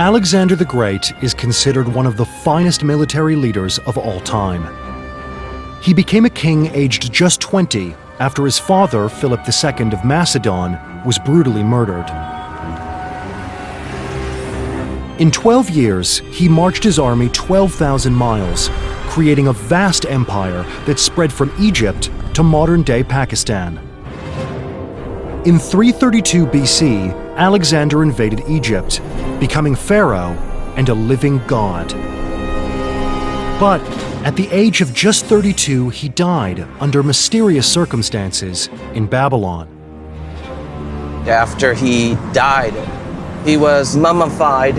Alexander the Great is considered one of the finest military leaders of all time. He became a king aged just 20 after his father, Philip II of Macedon, was brutally murdered. In 12 years, he marched his army 12,000 miles, creating a vast empire that spread from Egypt to modern-day Pakistan. In 332 BC, Alexander invaded Egypt, becoming pharaoh and a living god. But at the age of just 32, he died under mysterious circumstances in Babylon. After he died, he was mummified,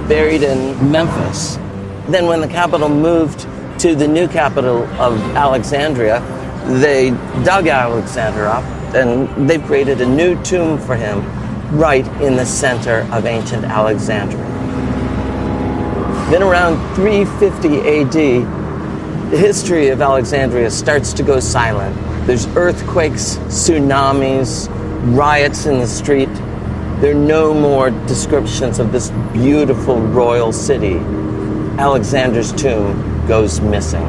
buried in Memphis. Then when the capital moved to the new capital of Alexandria, they dug Alexander up and they created a new tomb for him right in the center of ancient Alexandria. Then around 350 AD, the history of Alexandria starts to go silent. There's earthquakes, tsunamis, riots in the street. There are no more descriptions of this beautiful royal city. Alexander's tomb goes missing.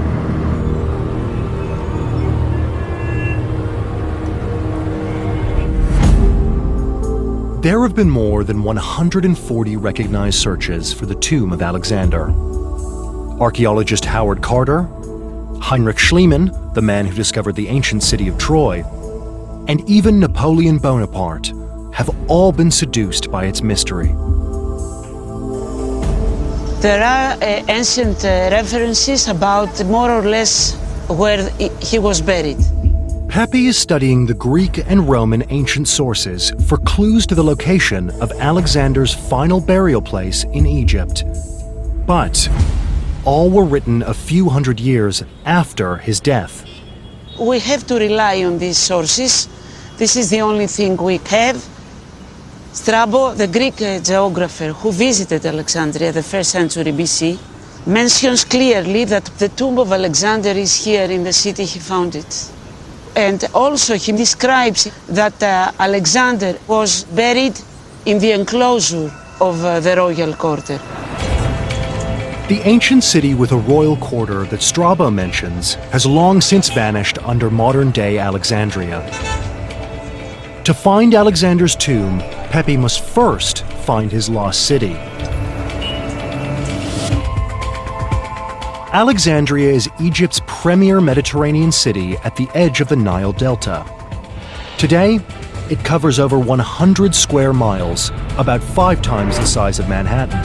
There have been more than 140 recognized searches for the tomb of Alexander. Archaeologist Howard Carter, Heinrich Schliemann, the man who discovered the ancient city of Troy, and even Napoleon Bonaparte have all been seduced by its mystery. There are ancient references about more or less where he was buried. Pepe is studying the Greek and Roman ancient sources for clues to the location of Alexander's final burial place in Egypt. But all were written a few hundred years after his death. We have to rely on these sources. This is the only thing we have. Strabo, the Greek geographer who visited Alexandria the 1st century BC, mentions clearly that the tomb of Alexander is here in the city he founded. And also he describes that Alexander was buried in the enclosure of the royal quarter. The ancient city with a royal quarter that Strabo mentions has long since vanished under modern-day Alexandria. To find Alexander's tomb, Pepe must first find his lost city. Alexandria is Egypt's premier Mediterranean city at the edge of the Nile Delta. Today, it covers over 100 square miles, about 5 times the size of Manhattan.